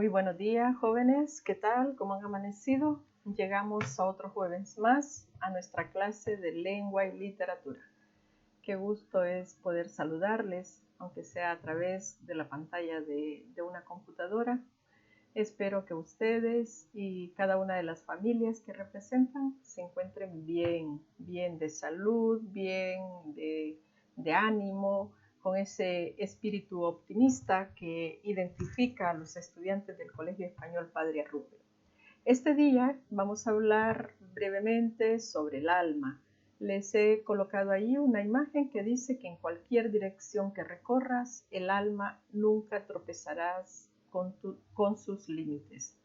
Muy buenos días, jóvenes. ¿Qué tal? ¿Cómo han amanecido? Llegamos a otro jueves más a nuestra clase de lengua y literatura. Qué gusto es poder saludarles, aunque sea a través de la pantalla de una computadora. Espero que ustedes y cada una de las familias que representan se encuentren bien de salud, bien de ánimo, con ese espíritu optimista que identifica a los estudiantes del Colegio Español Padre Arrufo. Este día vamos a hablar brevemente sobre el alma. Les he colocado ahí una imagen que dice que en cualquier dirección que recorras, el alma nunca tropezarás con sus límites.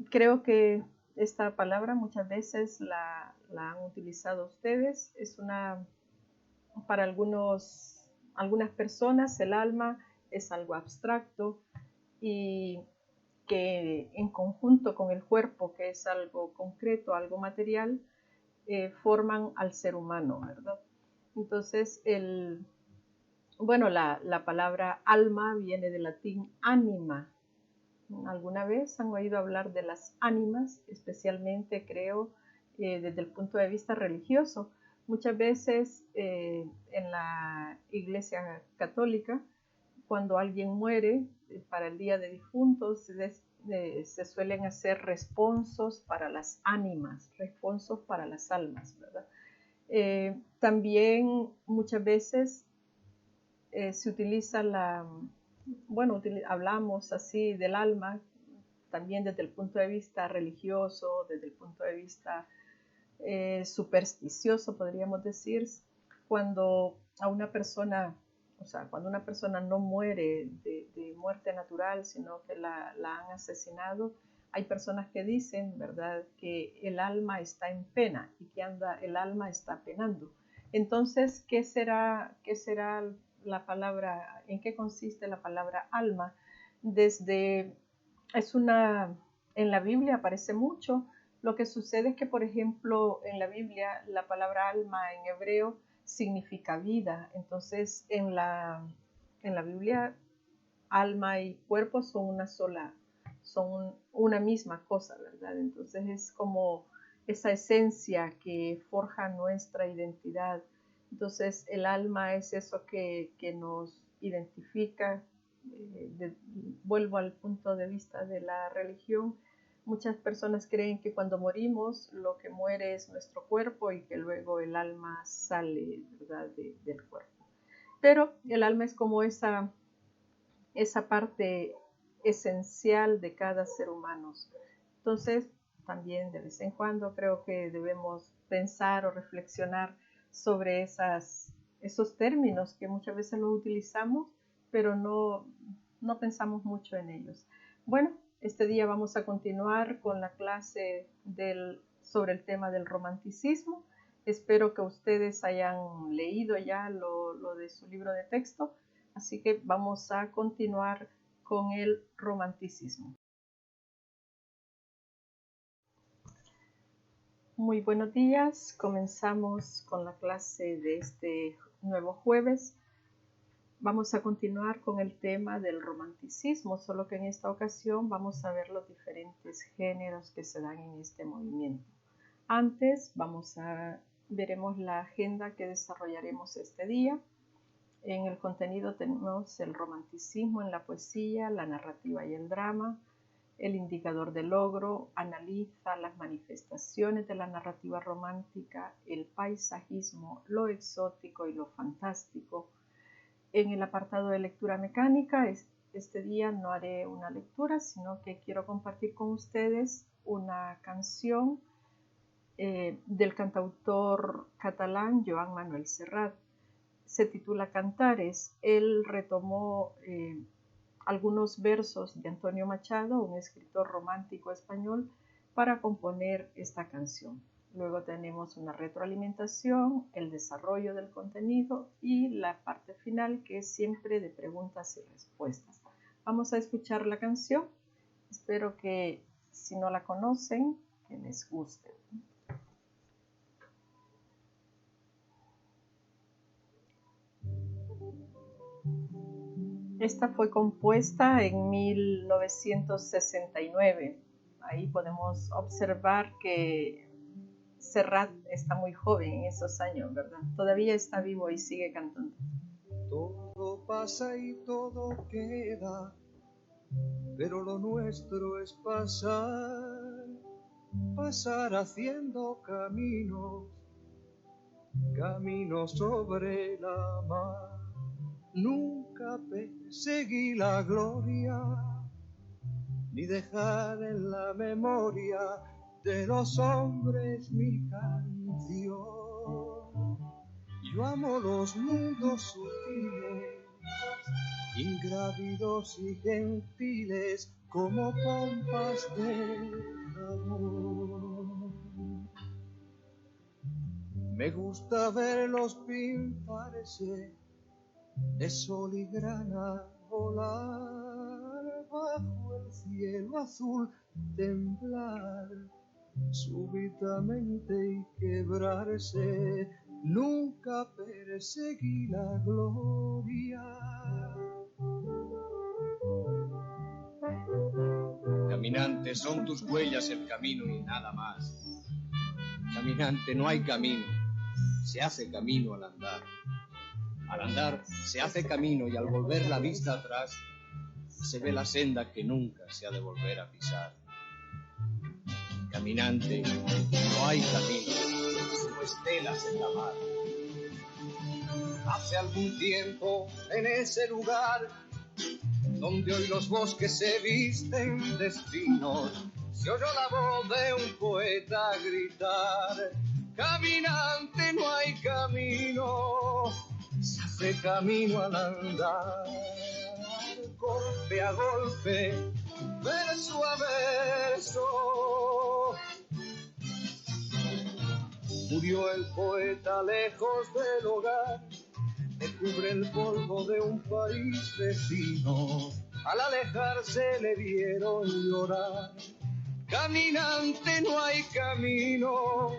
Creo que esta palabra muchas veces la han utilizado ustedes. Para algunas personas el alma es algo abstracto y que en conjunto con el cuerpo, que es algo concreto, algo material, forman al ser humano, ¿verdad? Entonces, la palabra alma viene del latín anima. ¿Alguna vez han oído hablar de las ánimas? Especialmente, creo, desde el punto de vista religioso. Muchas veces en la Iglesia Católica, cuando alguien muere, para el Día de Difuntos, se suelen hacer responsos para las ánimas, responsos para las almas, ¿verdad? También muchas veces se utiliza hablamos así del alma, también desde el punto de vista religioso, desde el punto de vista supersticioso, podríamos decir, cuando una persona no muere de muerte natural, sino que la han asesinado, hay personas que dicen, ¿verdad?, que el alma está en pena y que el alma está penando. Entonces, ¿qué será la palabra? ¿En qué consiste la palabra alma? En la Biblia aparece mucho. Lo que sucede es que, por ejemplo, en la Biblia la palabra alma en hebreo significa vida. Entonces, en la Biblia, alma y cuerpo son una misma cosa, ¿verdad? Entonces es como esa esencia que forja nuestra identidad. Entonces el alma es eso que nos identifica. Vuelvo al punto de vista de la religión. Muchas personas creen que cuando morimos lo que muere es nuestro cuerpo y que luego el alma sale, ¿verdad?, del cuerpo. Pero el alma es como esa parte esencial de cada ser humano. Entonces, también de vez en cuando creo que debemos pensar o reflexionar sobre esos términos que muchas veces los utilizamos, pero no pensamos mucho en ellos. Bueno, este día vamos a continuar con la clase sobre el tema del romanticismo. Espero que ustedes hayan leído ya lo de su libro de texto, así que vamos a continuar con el romanticismo. Muy buenos días, comenzamos con la clase de este nuevo jueves. Vamos a continuar con el tema del romanticismo, solo que en esta ocasión vamos a ver los diferentes géneros que se dan en este movimiento. Antes veremos la agenda que desarrollaremos este día. En el contenido tenemos el romanticismo en la poesía, la narrativa y el drama. El indicador de logro analiza las manifestaciones de la narrativa romántica, el paisajismo, lo exótico y lo fantástico. En el apartado de lectura mecánica, este día no haré una lectura, sino que quiero compartir con ustedes una canción del cantautor catalán Joan Manuel Serrat. Se titula Cantares. Él retomó algunos versos de Antonio Machado, un escritor romántico español, para componer esta canción. Luego tenemos una retroalimentación, el desarrollo del contenido y la parte final, que es siempre de preguntas y respuestas. Vamos a escuchar la canción. Espero que, si no la conocen, que les guste. Esta fue compuesta en 1969. Ahí podemos observar que Serrat está muy joven en esos años, ¿verdad? Todavía está vivo y sigue cantando. Todo pasa y todo queda, pero lo nuestro es pasar, pasar haciendo caminos sobre la mar. Nunca perseguí la gloria, ni dejar en la memoria de los hombres mi canción. Yo amo los mundos sutiles, ingrávidos y gentiles, como pompas de amor. Me gusta verlos pintarse de sol y grana, volar bajo el cielo azul, temblar súbitamente y quebrarse. Nunca perseguí la gloria. Caminante, son tus huellas el camino y nada más. Caminante, no hay camino, se hace camino al andar. Al andar se hace camino y al volver la vista atrás se ve la senda que nunca se ha de volver a pisar. Caminante, no hay camino, sino estelas en la mar. Hace algún tiempo en ese lugar donde hoy los bosques se visten de espinos, se oyó la voz de un poeta gritar: caminante, no hay camino, se hace camino al andar. Golpe a golpe, verso a verso, murió el poeta lejos del hogar, le cubre el polvo de un país vecino. Al alejarse le vieron llorar. Caminante, no hay camino,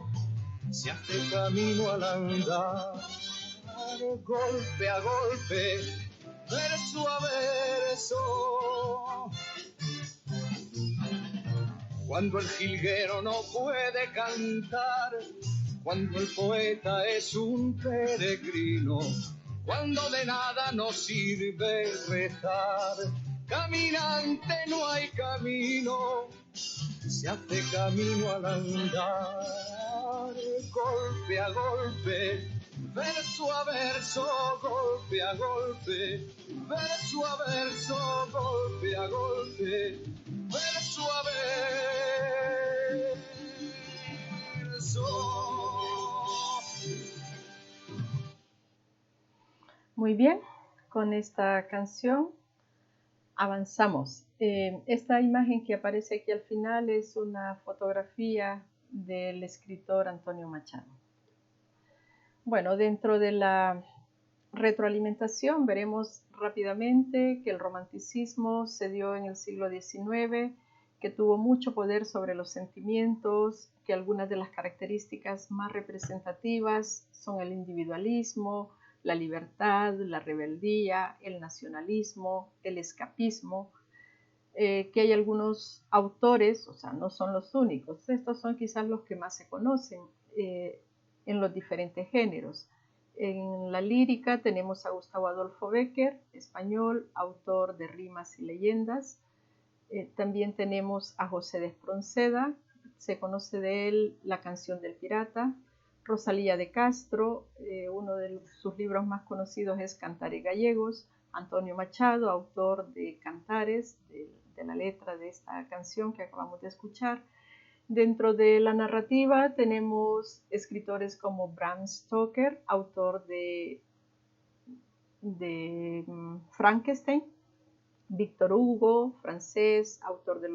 se hace camino al andar. Golpe a golpe, verso a verso. Cuando el jilguero no puede cantar, cuando el poeta es un peregrino, cuando de nada nos sirve rezar. Caminante, no hay camino, se hace camino al andar. Golpe a golpe, verso a verso, golpe a golpe, verso a verso, golpe a golpe, verso a verso. Muy bien, con esta canción avanzamos. Esta imagen que aparece aquí al final es una fotografía del escritor Antonio Machado. Bueno, dentro de la retroalimentación veremos rápidamente que el romanticismo se dio en el siglo XIX, que tuvo mucho poder sobre los sentimientos, que algunas de las características más representativas son el individualismo, la libertad, la rebeldía, el nacionalismo, el escapismo, que hay algunos autores, o sea, no son los únicos, estos son quizás los que más se conocen en los diferentes géneros. En la lírica tenemos a Gustavo Adolfo Bécquer, español, autor de Rimas y Leyendas. También tenemos a José de Espronceda, se conoce de él La canción del pirata. Rosalía de Castro, uno de sus libros más conocidos es Cantares Gallegos. Antonio Machado, autor de Cantares, de la letra de esta canción que acabamos de escuchar. Dentro de la narrativa tenemos escritores como Bram Stoker, autor de Frankenstein, Víctor Hugo, francés, autor de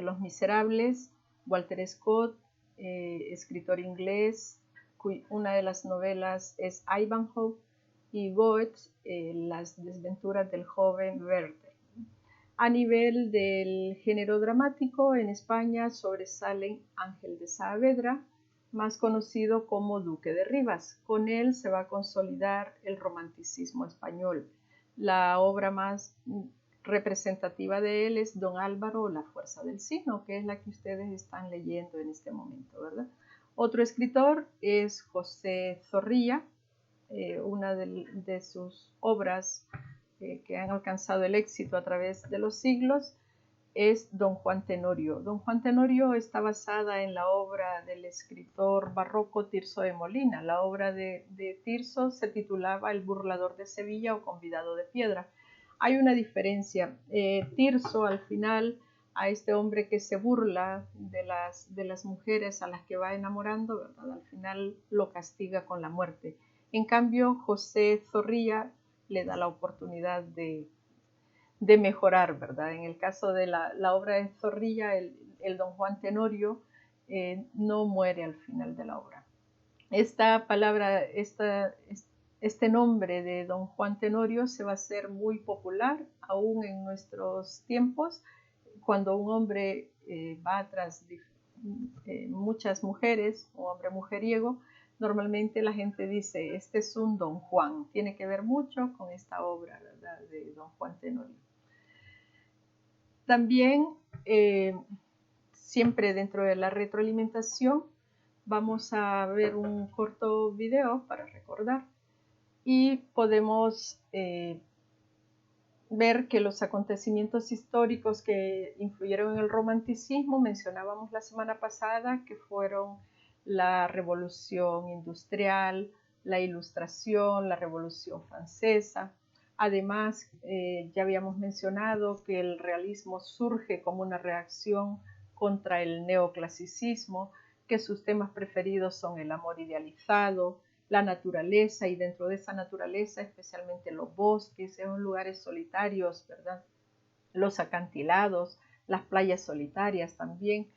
Los Miserables, Walter Scott, escritor inglés, una de las novelas es Ivanhoe, y Goethe, Las desventuras del joven Werther. A nivel del género dramático, en España sobresalen Ángel de Saavedra, más conocido como Duque de Rivas. Con él se va a consolidar el romanticismo español. La obra más representativa de él es Don Álvaro, La fuerza del signo, que es la que ustedes están leyendo en este momento, ¿verdad? Otro escritor es José Zorrilla. Una de sus obras que han alcanzado el éxito a través de los siglos es Don Juan Tenorio. Don Juan Tenorio está basada en la obra del escritor barroco Tirso de Molina. La obra de Tirso se titulaba El burlador de Sevilla o Convidado de Piedra. Hay una diferencia. Tirso, al final, a este hombre que se burla de las mujeres a las que va enamorando, ¿verdad? Al final lo castiga con la muerte. En cambio, José Zorrilla le da la oportunidad de mejorar, ¿verdad? En el caso de la obra de Zorrilla, el Don Juan Tenorio no muere al final de la obra. Esta palabra, este nombre de Don Juan Tenorio se va a hacer muy popular aún en nuestros tiempos, cuando un hombre va tras muchas mujeres, un hombre mujeriego. Normalmente la gente dice, este es un Don Juan, tiene que ver mucho con esta obra, ¿verdad?, de Don Juan Tenorio. También, siempre dentro de la retroalimentación, vamos a ver un corto video para recordar y podemos ver que los acontecimientos históricos que influyeron en el romanticismo, mencionábamos la semana pasada, que fueron la Revolución Industrial, la Ilustración, la Revolución Francesa. Además, ya habíamos mencionado que el realismo surge como una reacción contra el neoclasicismo, que sus temas preferidos son el amor idealizado, la naturaleza, y dentro de esa naturaleza especialmente los bosques, esos lugares solitarios, ¿verdad? Los acantilados, las playas solitarias también.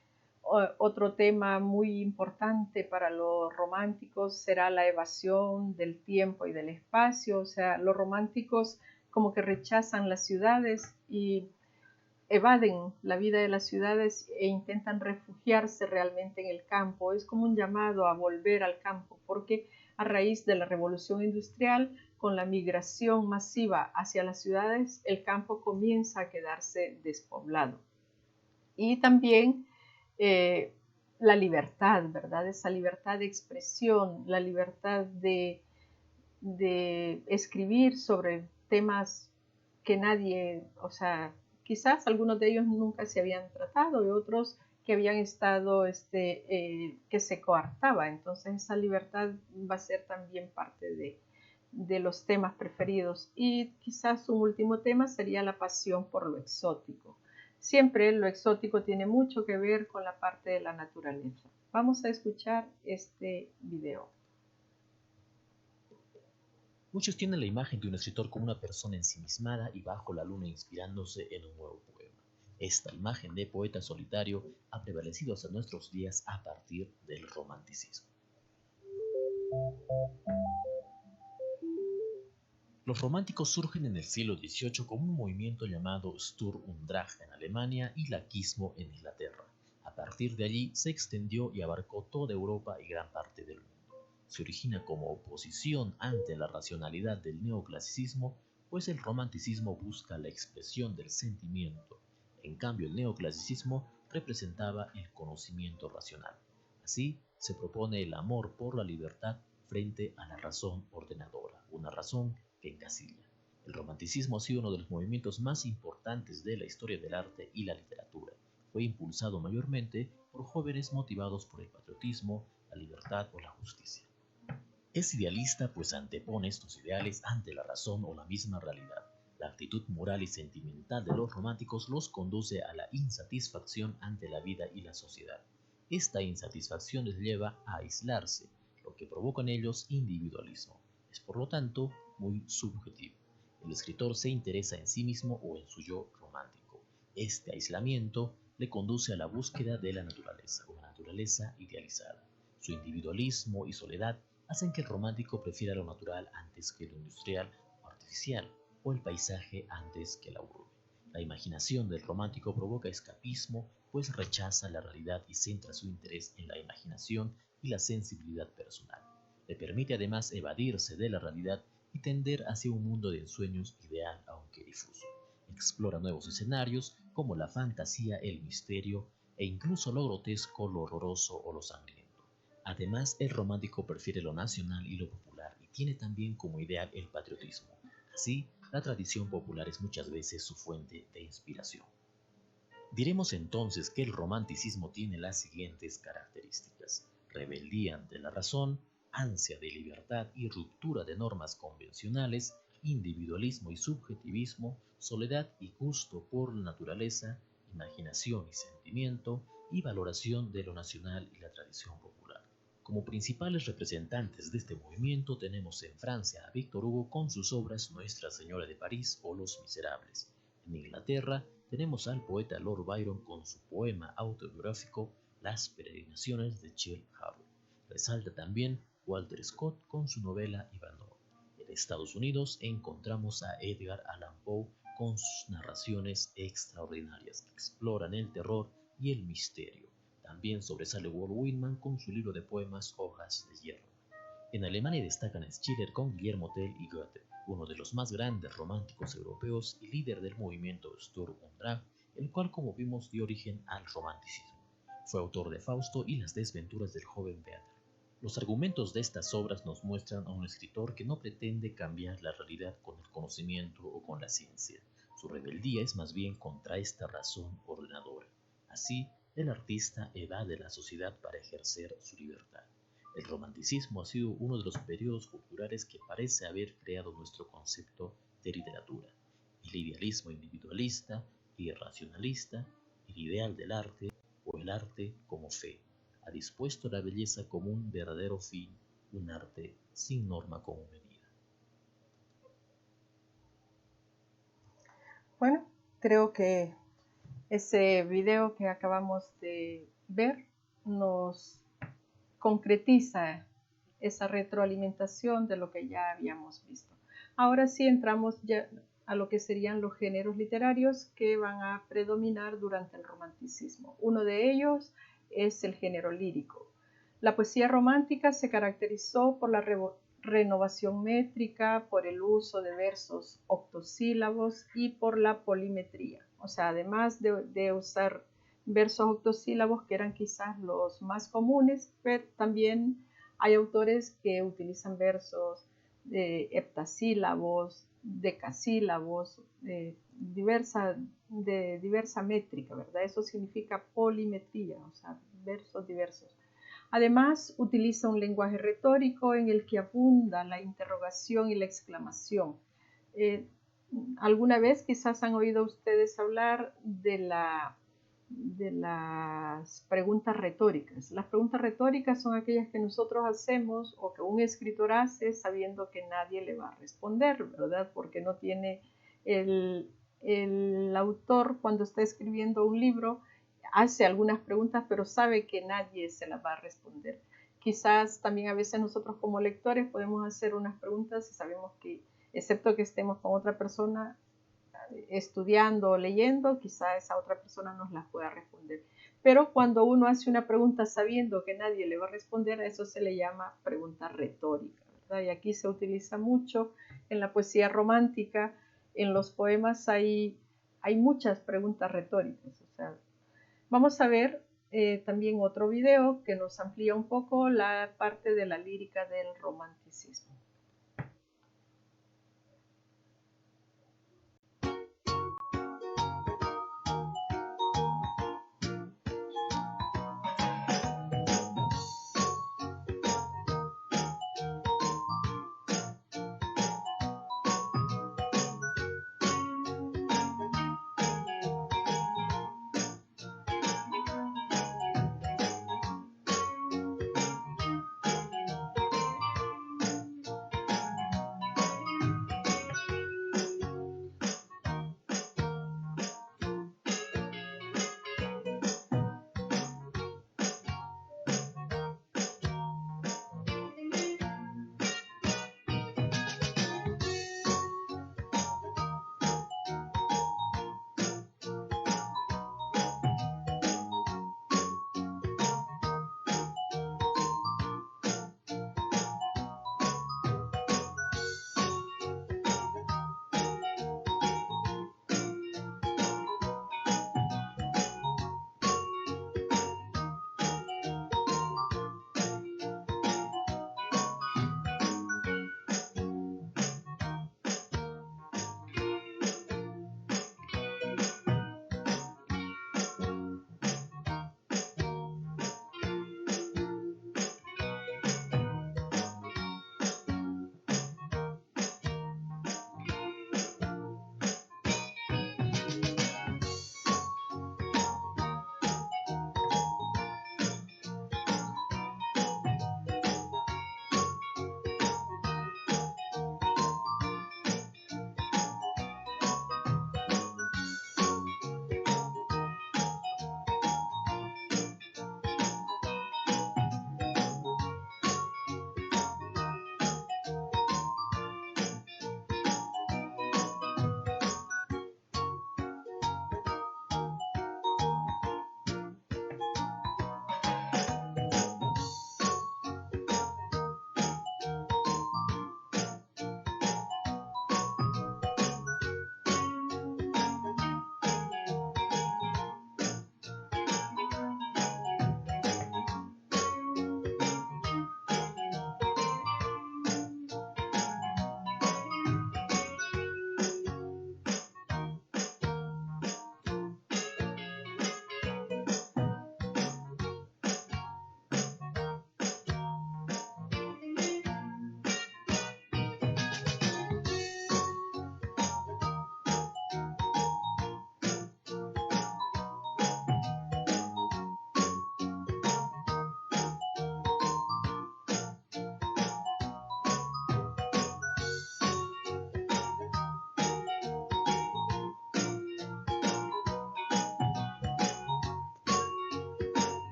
Otro tema muy importante para los románticos será la evasión del tiempo y del espacio. O sea, los románticos como que rechazan las ciudades y evaden la vida de las ciudades e intentan refugiarse realmente en el campo. Es como un llamado a volver al campo, porque a raíz de la revolución industrial, con la migración masiva hacia las ciudades, el campo comienza a quedarse despoblado. Y también la libertad, ¿verdad? Esa libertad de expresión, la libertad de escribir sobre temas que nadie, o sea, quizás algunos de ellos nunca se habían tratado y otros que habían estado, que se coartaba. Entonces esa libertad va a ser también parte de los temas preferidos. Y quizás un último tema sería la pasión por lo exótico. Siempre lo exótico tiene mucho que ver con la parte de la naturaleza. Vamos a escuchar este video. Muchos tienen la imagen de un escritor como una persona ensimismada y bajo la luna inspirándose en un nuevo poema. Esta imagen de poeta solitario ha prevalecido hasta nuestros días a partir del romanticismo. Los románticos surgen en el siglo XVIII como un movimiento llamado Sturm und Drang en Alemania y laquismo en Inglaterra. A partir de allí se extendió y abarcó toda Europa y gran parte del mundo. Se origina como oposición ante la racionalidad del neoclasicismo, pues el romanticismo busca la expresión del sentimiento. En cambio, el neoclasicismo representaba el conocimiento racional. Así, se propone el amor por la libertad frente a la razón ordenadora, una razón que encasilla. El romanticismo ha sido uno de los movimientos más importantes de la historia del arte y la literatura. Fue impulsado mayormente por jóvenes motivados por el patriotismo, la libertad o la justicia. Es idealista pues antepone estos ideales ante la razón o la misma realidad. La actitud moral y sentimental de los románticos los conduce a la insatisfacción ante la vida y la sociedad. Esta insatisfacción les lleva a aislarse, lo que provoca en ellos individualismo. Es por lo tanto muy subjetivo. El escritor se interesa en sí mismo o en su yo romántico. Este aislamiento le conduce a la búsqueda de la naturaleza, una naturaleza idealizada. Su individualismo y soledad hacen que el romántico prefiera lo natural antes que lo industrial o artificial, o el paisaje antes que la urbe. La imaginación del romántico provoca escapismo, pues rechaza la realidad y centra su interés en la imaginación y la sensibilidad personal. Le permite además evadirse de la realidad y tender hacia un mundo de ensueños ideal aunque difuso. Explora nuevos escenarios como la fantasía, el misterio e incluso lo grotesco, lo horroroso o lo sangriento. Además, el romántico prefiere lo nacional y lo popular y tiene también como ideal el patriotismo. Así, la tradición popular es muchas veces su fuente de inspiración. Diremos entonces que el romanticismo tiene las siguientes características: rebeldía ante la razón, ansia de libertad y ruptura de normas convencionales, individualismo y subjetivismo, soledad y gusto por la naturaleza, imaginación y sentimiento, y valoración de lo nacional y la tradición popular. Como principales representantes de este movimiento tenemos en Francia a Víctor Hugo con sus obras Nuestra Señora de París o Los Miserables. En Inglaterra tenemos al poeta Lord Byron con su poema autobiográfico Las peregrinaciones de Childe Harold. Resalta también Walter Scott con su novela Ivanhoe. En Estados Unidos encontramos a Edgar Allan Poe con sus narraciones extraordinarias que exploran el terror y el misterio. También sobresale Walt Whitman con su libro de poemas Hojas de Hierro. En Alemania destacan Schiller con Guillermo Tell y Goethe, uno de los más grandes románticos europeos y líder del movimiento Sturm und Drang, el cual, como vimos, dio origen al romanticismo. Fue autor de Fausto y las desventuras del joven Werther. Los argumentos de estas obras nos muestran a un escritor que no pretende cambiar la realidad con el conocimiento o con la ciencia. Su rebeldía es más bien contra esta razón ordenadora. Así, el artista evade la sociedad para ejercer su libertad. El romanticismo ha sido uno de los periodos culturales que parece haber creado nuestro concepto de literatura. El idealismo individualista, irracionalista, el ideal del arte o el arte como fe, ha dispuesto la belleza como un verdadero fin, un arte sin norma como medida. Bueno, creo que ese video que acabamos de ver nos concretiza esa retroalimentación de lo que ya habíamos visto. Ahora sí entramos ya a lo que serían los géneros literarios que van a predominar durante el romanticismo. Uno de ellos es el género lírico. La poesía romántica se caracterizó por la renovación métrica, por el uso de versos octosílabos y por la polimetría. O sea, además de usar versos octosílabos, que eran quizás los más comunes, pero también hay autores que utilizan versos de heptasílabos, decasílabos, de diversa métrica, ¿verdad? Eso significa polimetría, o sea, versos diversos. Además, utiliza un lenguaje retórico en el que abunda la interrogación y la exclamación. Alguna vez quizás han oído ustedes hablar de las preguntas retóricas. Las preguntas retóricas son aquellas que nosotros hacemos o que un escritor hace sabiendo que nadie le va a responder, ¿verdad? Porque no tiene el autor, cuando está escribiendo un libro, hace algunas preguntas, pero sabe que nadie se las va a responder. Quizás también a veces nosotros como lectores podemos hacer unas preguntas y sabemos que, excepto que estemos con otra persona estudiando o leyendo, quizá esa otra persona nos las pueda responder. Pero cuando uno hace una pregunta sabiendo que nadie le va a responder, a eso se le llama pregunta retórica, ¿verdad? Y aquí se utiliza mucho en la poesía romántica. En los poemas hay muchas preguntas retóricas. O sea, vamos a ver también otro video que nos amplía un poco la parte de la lírica del romanticismo.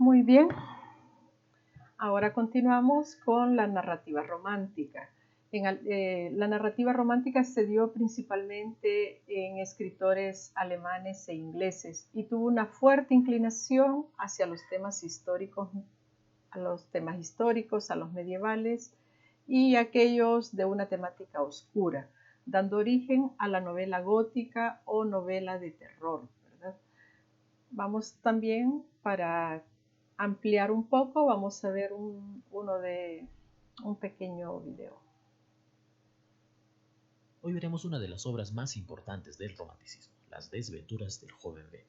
Muy bien, ahora continuamos con la narrativa romántica. La narrativa romántica se dio principalmente en escritores alemanes e ingleses y tuvo una fuerte inclinación hacia los temas históricos, a los medievales y aquellos de una temática oscura, dando origen a la novela gótica o novela de terror, ¿verdad? Vamos también, para ampliar un poco, vamos a ver un pequeño video. Hoy veremos una de las obras más importantes del romanticismo, Las desventuras del joven Vedder.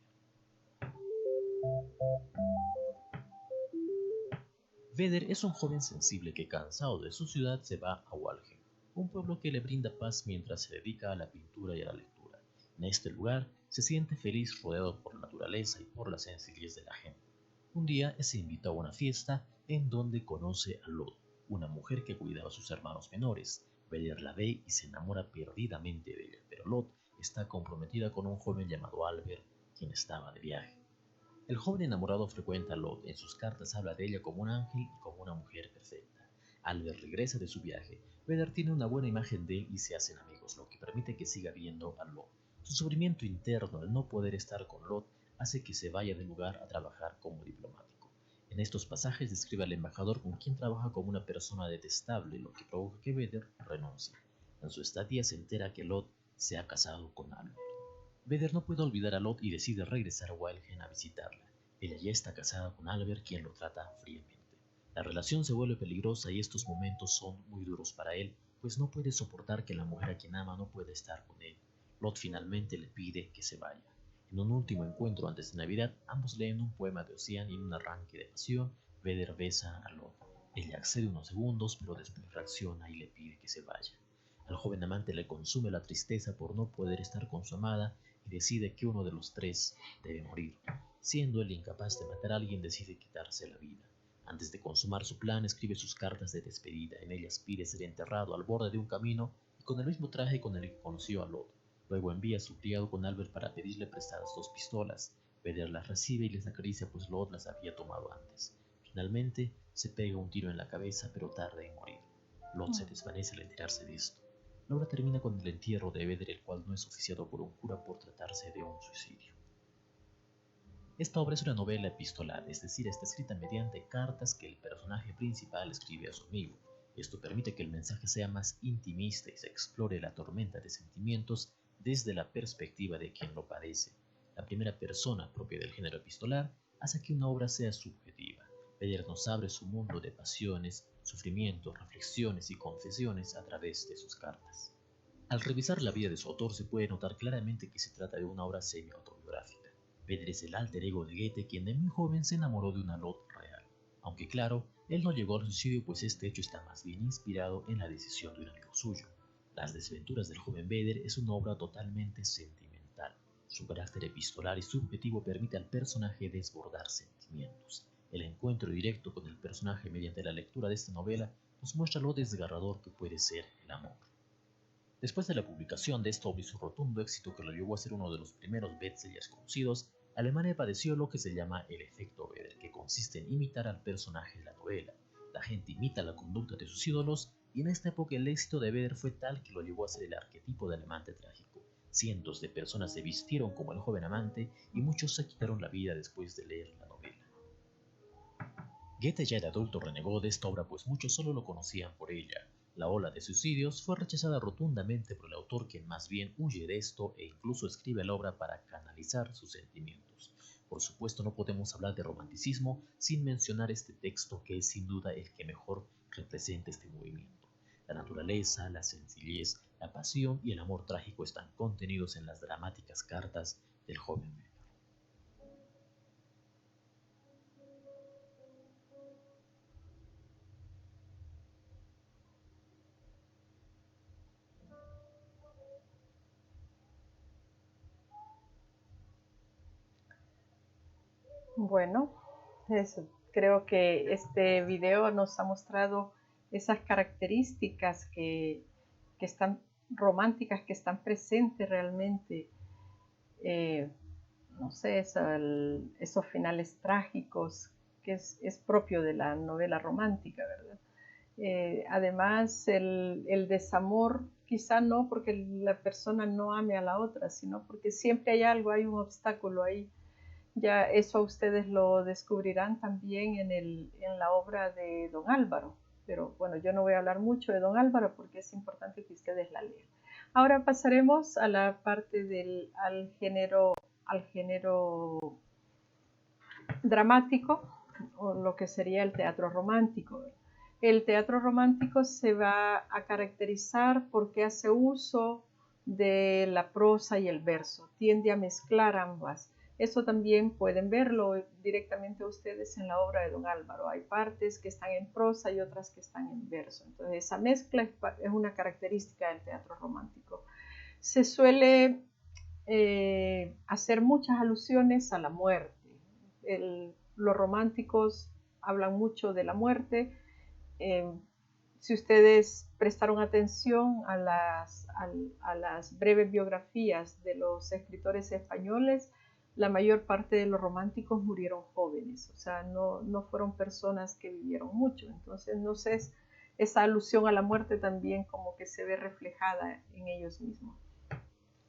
Vedder es un joven sensible que, cansado de su ciudad, se va a Walheim, un pueblo que le brinda paz mientras se dedica a la pintura y a la lectura. En este lugar se siente feliz, rodeado por la naturaleza y por la sencillez de la gente. Un día es invitado a una fiesta en donde conoce a Lot, una mujer que cuidaba a sus hermanos menores. Vedder la ve y se enamora perdidamente de ella, pero Lot está comprometida con un joven llamado Albert, quien estaba de viaje. El joven enamorado frecuenta a Lot. En sus cartas habla de ella como un ángel y como una mujer perfecta. Albert regresa de su viaje. Vedder tiene una buena imagen de él y se hacen amigos, lo que permite que siga viendo a Lot. Su sufrimiento interno al no poder estar con Lot hace que se vaya del lugar a trabajar como diplomático. En estos pasajes describe al embajador con quien trabaja como una persona detestable, lo que provoca que Vedder renuncie. En su estadía se entera que Lot se ha casado con Albert. Vedder no puede olvidar a Lot y decide regresar a Walheim a visitarla. Ella ya está casada con Albert, quien lo trata fríamente. La relación se vuelve peligrosa y estos momentos son muy duros para él, pues no puede soportar que la mujer a quien ama no pueda estar con él. Lot finalmente le pide que se vaya. En un último encuentro antes de Navidad, ambos leen un poema de Ossian y en un arranque de pasión, Vedder besa a Lot. Ella accede unos segundos, pero después reacciona y le pide que se vaya. Al joven amante le consume la tristeza por no poder estar con su amada y decide que uno de los tres debe morir. Siendo él incapaz de matar a alguien, decide quitarse la vida. Antes de consumar su plan, escribe sus cartas de despedida. En ellas pide ser enterrado al borde de un camino y con el mismo traje con el que conoció a Lot. Luego envía a su criado con Albert para pedirle prestadas 2 pistolas. Vedder las recibe y les acaricia, pues Lot las había tomado antes. Finalmente, se pega un tiro en la cabeza, pero tarda en morir. Lot se desvanece al enterarse de esto. La obra termina con el entierro de Vedder, el cual no es oficiado por un cura por tratarse de un suicidio. Esta obra es una novela epistolar, es decir, está escrita mediante cartas que el personaje principal escribe a su amigo. Esto permite que el mensaje sea más intimista y se explore la tormenta de sentimientos desde la perspectiva de quien lo padece. La primera persona propia del género epistolar hace que una obra sea subjetiva. Vedder nos abre su mundo de pasiones, sufrimientos, reflexiones y confesiones a través de sus cartas. Al revisar la vida de su autor se puede notar claramente que se trata de una obra semi-autobiográfica. Vedder es el alter ego de Goethe, quien de muy joven se enamoró de una Lot real. Aunque claro, él no llegó al suicidio, pues este hecho está más bien inspirado en la decisión de un amigo suyo. Las desventuras del joven Vedder es una obra totalmente sentimental. Su carácter epistolar y subjetivo permite al personaje desbordar sentimientos. El encuentro directo con el personaje mediante la lectura de esta novela nos muestra lo desgarrador que puede ser el amor. Después de la publicación de esta obra y su rotundo éxito que lo llevó a ser uno de los primeros bestsellers conocidos, Alemania padeció lo que se llama el efecto Vedder, que consiste en imitar al personaje de la novela. La gente imita la conducta de sus ídolos y en esta época el éxito de Vedder fue tal que lo llevó a ser el arquetipo del amante trágico. Cientos de personas se vistieron como el joven amante y muchos se quitaron la vida después de leer la novela. Goethe ya de adulto renegó de esta obra, pues muchos solo lo conocían por ella. La ola de suicidios fue rechazada rotundamente por el autor, quien más bien huye de esto e incluso escribe la obra para canalizar sus sentimientos. Por supuesto, no podemos hablar de romanticismo sin mencionar este texto, que es sin duda el que mejor representa este movimiento. La naturaleza, la sencillez, la pasión y el amor trágico están contenidos en las dramáticas cartas del joven Vedder. Bueno, creo que este video nos ha mostrado esas características que están románticas, que están presentes realmente. No sé, esos finales trágicos que es propio de la novela romántica, ¿verdad? Además, el desamor, quizá no porque la persona no ame a la otra, sino porque siempre hay algo, hay un obstáculo ahí. Ya eso ustedes lo descubrirán también en la obra de Don Álvaro. Pero bueno, yo no voy a hablar mucho de Don Álvaro porque es importante que ustedes la lean. Ahora pasaremos a la parte al género dramático, o lo que sería el teatro romántico. El teatro romántico se va a caracterizar porque hace uso de la prosa y el verso, tiende a mezclar ambas. Eso también pueden verlo directamente ustedes en la obra de Don Álvaro. Hay partes que están en prosa y otras que están en verso. Entonces esa mezcla es una característica del teatro romántico. Se suele hacer muchas alusiones a la muerte. Los románticos hablan mucho de la muerte. Si ustedes prestaron atención a las breves biografías de los escritores españoles, la mayor parte de los románticos murieron jóvenes, o sea, no fueron personas que vivieron mucho. Entonces, no sé, esa alusión a la muerte también como que se ve reflejada en ellos mismos.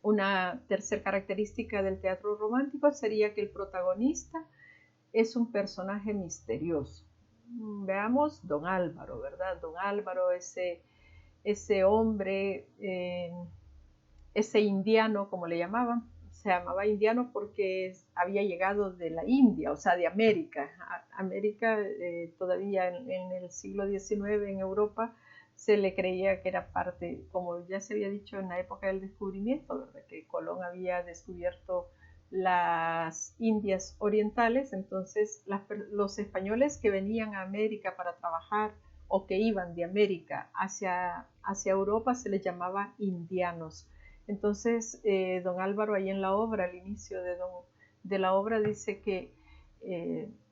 Una tercera característica del teatro romántico sería que el protagonista es un personaje misterioso. Veamos Don Álvaro, ¿verdad? Don Álvaro, ese hombre, ese indiano, como le llamaban, se llamaba indiano porque había llegado de la India, o sea, de América. América todavía en el siglo XIX en Europa se le creía que era parte, como ya se había dicho en la época del descubrimiento, ¿verdad? Que Colón había descubierto las Indias orientales. Entonces los españoles que venían a América para trabajar o que iban de América hacia Europa se les llamaba indianos. Entonces Don Álvaro ahí en la obra, al inicio de la obra, dice que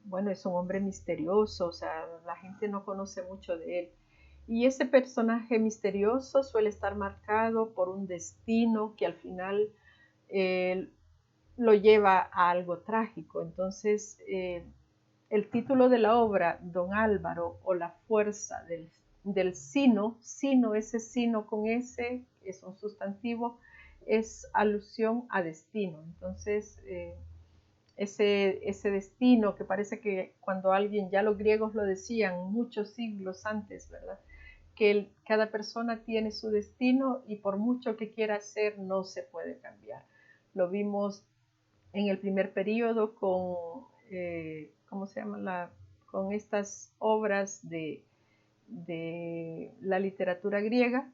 bueno, es un hombre misterioso, o sea, la gente no conoce mucho de él. Y ese personaje misterioso suele estar marcado por un destino que al final lo lleva a algo trágico. Entonces, el título de la obra, Don Álvaro o la fuerza del sino, ese sino con ese, es un sustantivo, es alusión a destino. Entonces, ese destino que parece que cuando alguien, ya los griegos lo decían muchos siglos antes, ¿verdad? Que cada persona tiene su destino y por mucho que quiera hacer, no se puede cambiar. Lo vimos en el primer periodo con, ¿cómo se llama? Con estas obras de la literatura griega,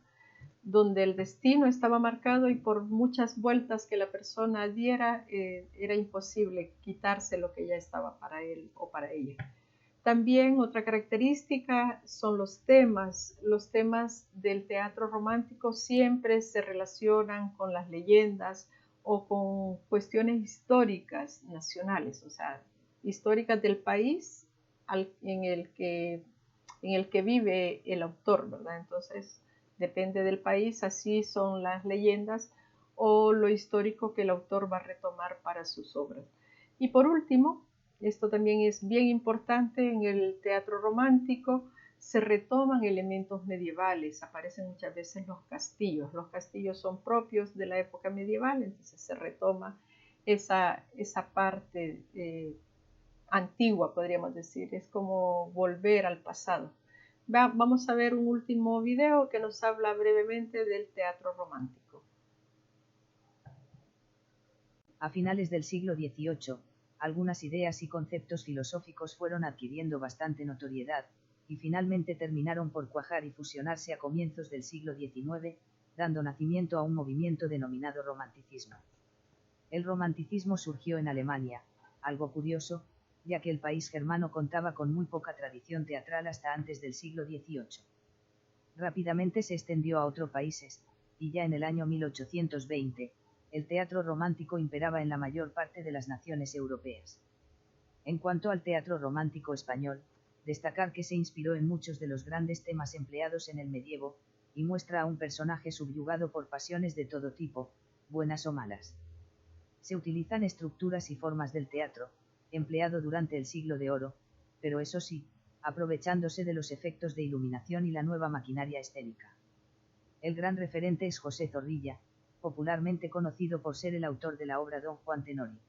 donde el destino estaba marcado y por muchas vueltas que la persona diera, era imposible quitarse lo que ya estaba para él o para ella. También otra característica son los temas. Los temas del teatro romántico siempre se relacionan con las leyendas o con cuestiones históricas nacionales, o sea, históricas del país en el que vive el autor, ¿verdad? Entonces, depende del país, así son las leyendas o lo histórico que el autor va a retomar para sus obras. Y por último, esto también es bien importante, en el teatro romántico se retoman elementos medievales, aparecen muchas veces los castillos. Los castillos son propios de la época medieval, entonces se retoma esa parte antigua, podríamos decir, es como volver al pasado. Vamos a ver un último video que nos habla brevemente del teatro romántico. A finales del siglo XVIII, algunas ideas y conceptos filosóficos fueron adquiriendo bastante notoriedad, y finalmente terminaron por cuajar y fusionarse a comienzos del siglo XIX, dando nacimiento a un movimiento denominado romanticismo. El romanticismo surgió en Alemania, algo curioso, ya que el país germano contaba con muy poca tradición teatral hasta antes del siglo XVIII. Rápidamente se extendió a otros países, y ya en el año 1820, el teatro romántico imperaba en la mayor parte de las naciones europeas. En cuanto al teatro romántico español, destacar que se inspiró en muchos de los grandes temas empleados en el medievo, y muestra a un personaje subyugado por pasiones de todo tipo, buenas o malas. Se utilizan estructuras y formas del teatro, empleado durante el Siglo de Oro, pero eso sí, aprovechándose de los efectos de iluminación y la nueva maquinaria escénica. El gran referente es José Zorrilla, popularmente conocido por ser el autor de la obra Don Juan Tenorio.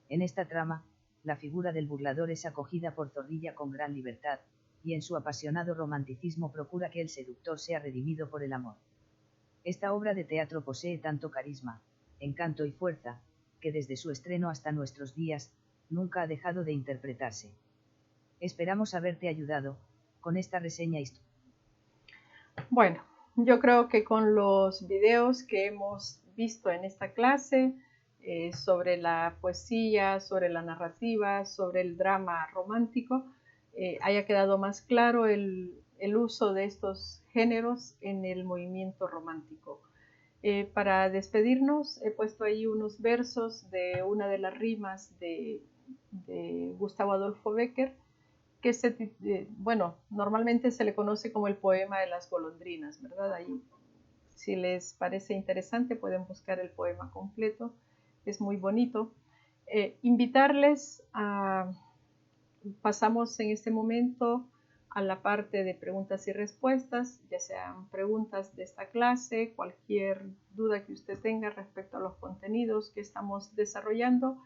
En esta trama, la figura del burlador es acogida por Zorrilla con gran libertad, y en su apasionado romanticismo procura que el seductor sea redimido por el amor. Esta obra de teatro posee tanto carisma, encanto y fuerza, que desde su estreno hasta nuestros días, nunca ha dejado de interpretarse. Esperamos haberte ayudado con esta reseña histórica. Bueno, yo creo que con los videos que hemos visto en esta clase sobre la poesía, sobre la narrativa, sobre el drama romántico, haya quedado más claro el uso de estos géneros en el movimiento romántico. Para despedirnos he puesto ahí unos versos de una de las rimas de Gustavo Adolfo Bécquer, que normalmente se le conoce como el poema de las golondrinas, ¿verdad? Ahí, si les parece interesante, pueden buscar el poema completo, es muy bonito. Invitarles pasamos en este momento a la parte de preguntas y respuestas, ya sean preguntas de esta clase, cualquier duda que usted tenga respecto a los contenidos que estamos desarrollando.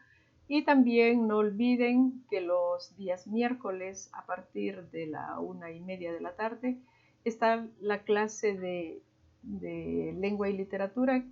Y también no olviden que los días miércoles a partir de la 1:30 de la tarde está la clase de lengua y literatura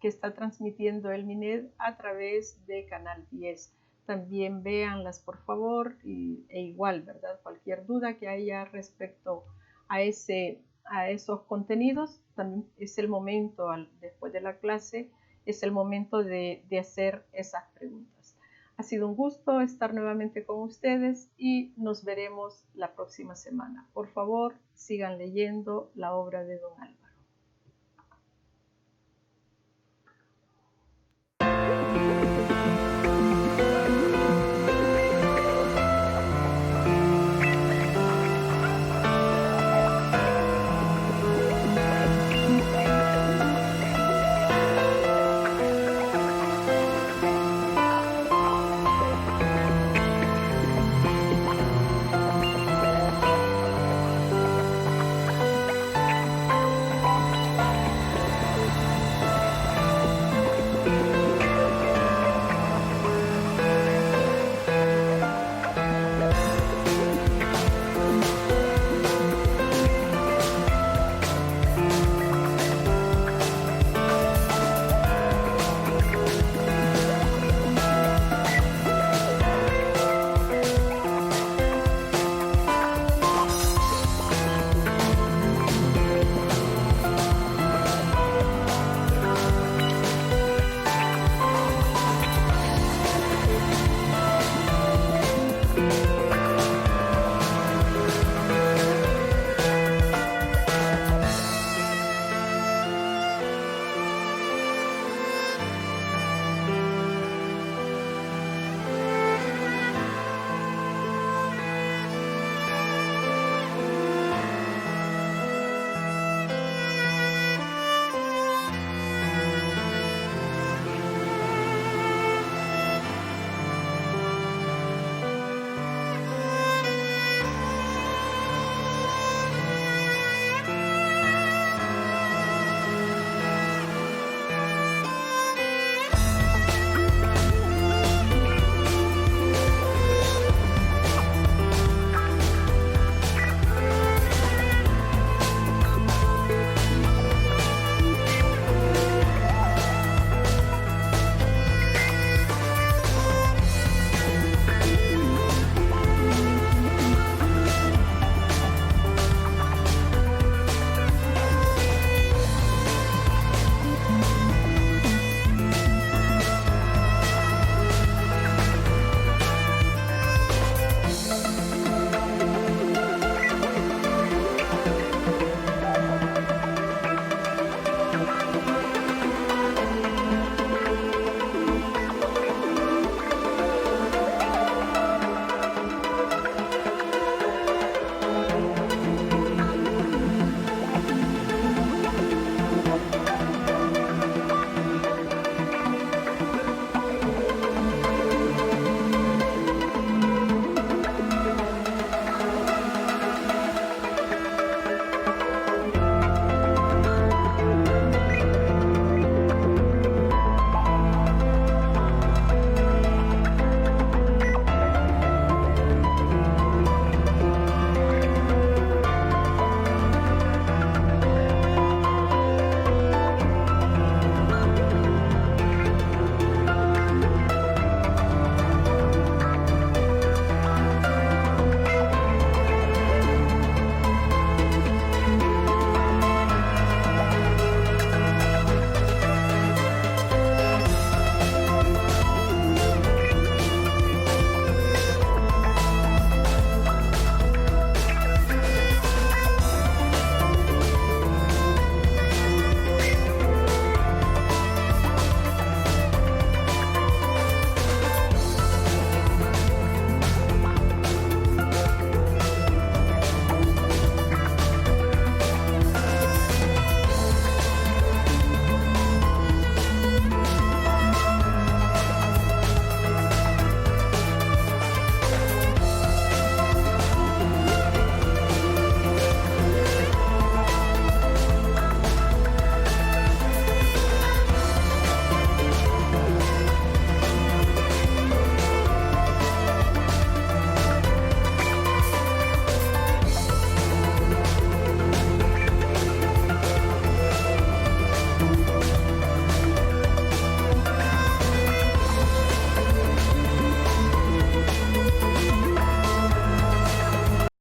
que está transmitiendo el MINED a través de Canal 10. También véanlas por favor e igual, ¿verdad? Cualquier duda que haya respecto a esos contenidos, también es el momento, después de la clase, es el momento de hacer esas preguntas. Ha sido un gusto estar nuevamente con ustedes y nos veremos la próxima semana. Por favor, sigan leyendo la obra de Don Álvaro.